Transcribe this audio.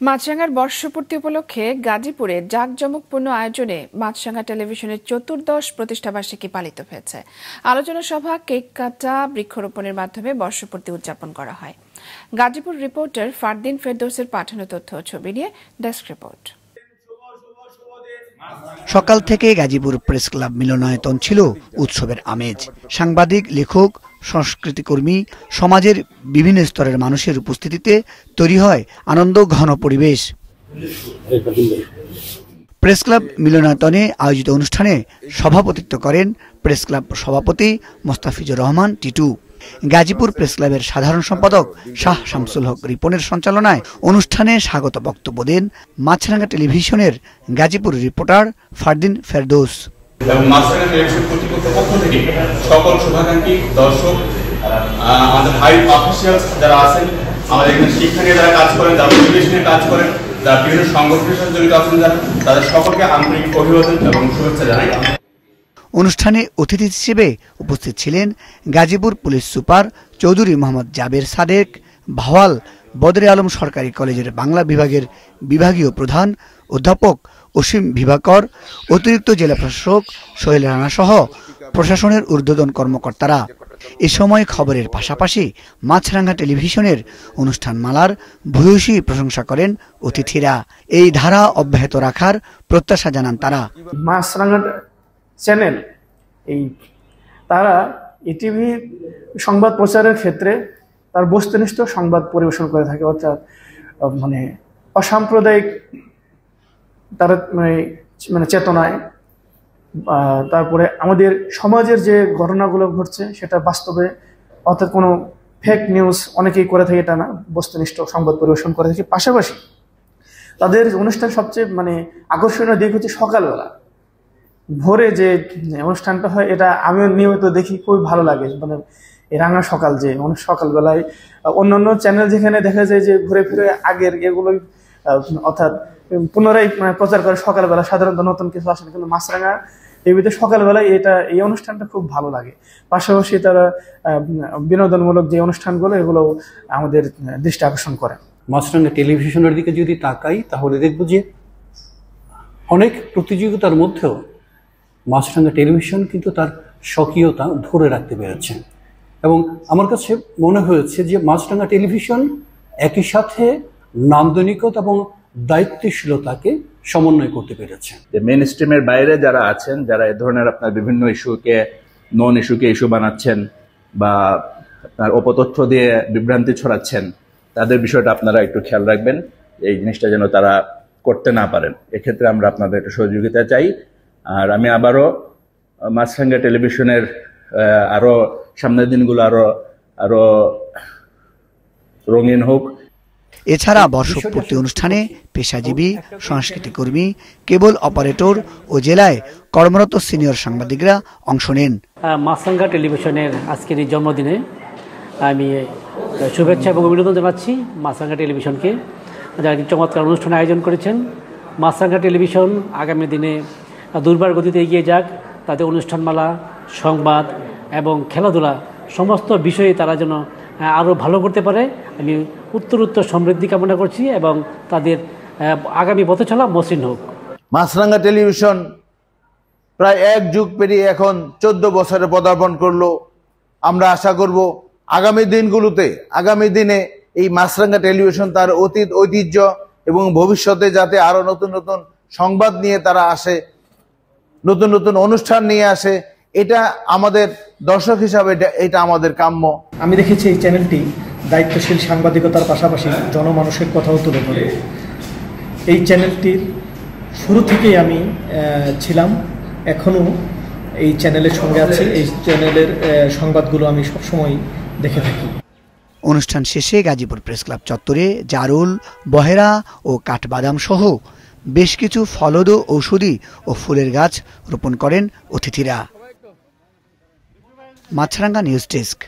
মাছরাঙার বর্ষপূর্তি উপলক্ষে গাজীপুরে জাঁকজমকপূর্ণ আয়োজনে মাছরাঙা টেলিভিশনের 14 প্রতিষ্ঠাবার্ষিকী পালিত হয়েছে। আলোচনা সভা, কেক কাটা, বৃক্ষরোপণের মাধ্যমে বর্ষপূর্তি উদযাপন করা হয়। গাজীপুর রিপোর্টার ফারদিন ফেরদৌসের পাঠানো তথ্য ও ছবি নিয়ে ডেস্ক রিপোর্ট। সকাল থেকে গাজীপুর প্রেস ক্লাব মিলনায়তন ছিল উৎসবের আমেজ। সাংবাদিক, লেখক, সংস্কৃতিকর্মী, সমাজের বিভিন্ন স্তরের মানুষের উপস্থিতিতে তৈরি হয় আনন্দ ঘন পরিবেশ। প্রেস ক্লাব মিলনায়তনে আয়োজিত অনুষ্ঠানে সভাপতিত্ব করেন প্রেস ক্লাব সভাপতি মোস্তাফিজুর রহমান টিটু। গাজীপুর প্রেস ক্লাবের সাধারণ সম্পাদক শাহ শামসুল হক রিপনের সঞ্চালনায় অনুষ্ঠানে স্বাগত বক্তব্য দেন মাছরাঙা টেলিভিশনের গাজীপুর রিপোর্টার ফারদিন ফেরদৌস। মাছরাঙা টেলিভিশন কর্তৃপক্ষের পক্ষ থেকে সকল শুভাকাঙ্ক্ষী দর্শক, আমাদের হাই অফিসিয়ালস যারা আছেন, আমাদের এখানে শিক্ষা নিয়ে যারা কাজ করেন, যারা পরিবেশ নিয়ে কাজ করেন, যারা বিভিন্ন সংগঠনের সাথে জড়িত আছেন, তাদের সকলকে আন্তরিক অভিবাদন এবং শুভেচ্ছা জানাই। অনুষ্ঠানে অতিথি হিসেবে উপস্থিত ছিলেন গাজীপুর পুলিশ সুপার চৌধুরী মোহাম্মদ জাবের সাদেক, ভাওয়াল বদরে আলম সরকারি কলেজের বাংলা বিভাগের বিভাগীয় প্রধান অধ্যাপক অসীম ভিভাকর, অতিরিক্ত জেলা প্রশাসক সোহেল রানা সহ প্রশাসনের ঊর্ধ্বতন কর্মকর্তারা। এ সময় খবরের পাশাপাশি মাছরাঙা টেলিভিশনের অনুষ্ঠানমালার ভূয়সী প্রশংসা করেন অতিথিরা। এই ধারা অব্যাহত রাখার প্রত্যাশা জানান তারা। মাছরাঙা চ্যানেল তারা ইটিভি সংবাদ প্রচারের ক্ষেত্রে তার বস্তুনিষ্ঠ সংবাদ পরিবেশন করে থাকে, অর্থাৎ মানে অসাম্প্রদায়িক তারা মানে চেতনায়, তারপরে আমাদের সমাজের যে ঘটনাগুলো ঘটছে সেটা বাস্তবে, অর্থাৎ কোনো ফেক নিউজ অনেকেই করে থাকে এটা না, বস্তুনিষ্ঠ সংবাদ পরিবেশন করে থাকে। পাশাপাশি তাদের অনুষ্ঠান সবচেয়ে মানে আকর্ষণীয় দিক হচ্ছে সকালবেলা ভোরে যে অনুষ্ঠানটা হয়, এটা আমিও নিয়মিত দেখি, খুবই ভালো লাগে। মানে রাঙা সকাল যে সকালবেলায় অন্যান্য চ্যানেল যেখানে দেখা যায় যে ঘুরে ফিরে আগের এগুলোই অর্থাৎ পুনরায় প্রচার করে সকালবেলা, সাধারণত নতুন কিছু আসে না, কিন্তু মাছরাঙা টিভিতে সকালবেলায় এই অনুষ্ঠানটা খুব ভালো লাগে। পাশাপাশি তারা বিনোদনমূলক যে অনুষ্ঠানগুলো এগুলো আমাদের দৃষ্টি আকর্ষণ করে। মাছরাঙা টেলিভিশনের দিকে যদি তাকাই তাহলে দেখব যে অনেক প্রতিযোগিতার মধ্যেও মাছরাঙা টেলিভিশন কিন্তু তার স্বকীয়তা ধরে রাখতে পেরেছে, এবং আমার কাছে মনে হয়েছে যে মাছরাঙা টেলিভিশন একই সাথে নান্দনিকতা এবং দায়িত্বশীলতাকে সমন্বয় করতে পেরেছে। যে মেইন স্ট্রিমের বাইরে যারা আছেন, যারা এ ধরনের আপনার বিভিন্ন ইস্যুকে নন ইস্যুকে ইস্যু বানাচ্ছেন বা আপনার অপতথ্য দিয়ে বিভ্রান্তি ছড়াচ্ছেন, তাদের বিষয়টা আপনারা একটু খেয়াল রাখবেন, এই জিনিসটা যেন তারা করতে না পারেন। এক্ষেত্রে আমরা আপনাদের একটু সহযোগিতা চাই। আর আমি আবারও মাছরাঙা টেলিভিশনের আরো সামনের দিনগুলো আরো রঙিন হোক। এছাড়া বর্ষপূর্তি অনুষ্ঠানে পেশাজীবী, সংস্কৃতি কর্মী, কেবল অপারেটর ও জেলায় কর্মরত সিনিয়র সাংবাদিকরা অংশ নেন। মাছরাঙা টেলিভিশনের আজকের এই জন্মদিনে আমি শুভেচ্ছা এবং অভিনন্দন জানাচ্ছি মাছরাঙা টেলিভিশনকে, যারা চমৎকার অনুষ্ঠান আয়োজন করেছেন। মাছরাঙা টেলিভিশন আগামী দিনে দুর্বার গতিতে এগিয়ে যাক, তাদের অনুষ্ঠানমালা, সংবাদ এবং খেলাধুলা সমস্ত বিষয়ে তারা যেন আরও ভালো করতে পারে। আমি উত্তরোত্তর সমৃদ্ধি কামনা করছি এবং তাদের আগামী পথে চলা মসৃণ হোক। মাছরাঙা টেলিভিশন প্রায় এক যুগ পেরিয়ে এখন 14 বছরে পদার্পণ করলো। আমরা আশা করব আগামী দিনে এই মাছরাঙা টেলিভিশন তার অতীত ঐতিহ্য এবং ভবিষ্যতে যাতে আরো নতুন নতুন সংবাদ নিয়ে তারা আসে, নতুন নতুন অনুষ্ঠান নিয়ে আসে, এটা আমাদের দর্শক হিসাবে এটা আমাদের কাম্য। আমি দেখেছি এই চ্যানেলটি দায়িত্বশীল সাংবাদিকতার পাশাপাশি জনমানুষের কথাও তুলে ধরে। এই চ্যানেলটির শুরু থেকেই আমি ছিলাম, এখনও এই চ্যানেলের সঙ্গে আছি। এই চ্যানেলের সংবাদগুলো আমি সবসময় দেখে থাকি। অনুষ্ঠান শেষে গাজীপুর প্রেস ক্লাব চত্বরে জারুল, বহেরা ও কাঠবাদাম সহ বেশ কিছু ফলদ, ঔষধি ও ফুলের গাছ রোপণ করেন অতিথিরা। মাছরাঙা নিউজ ডেস্ক।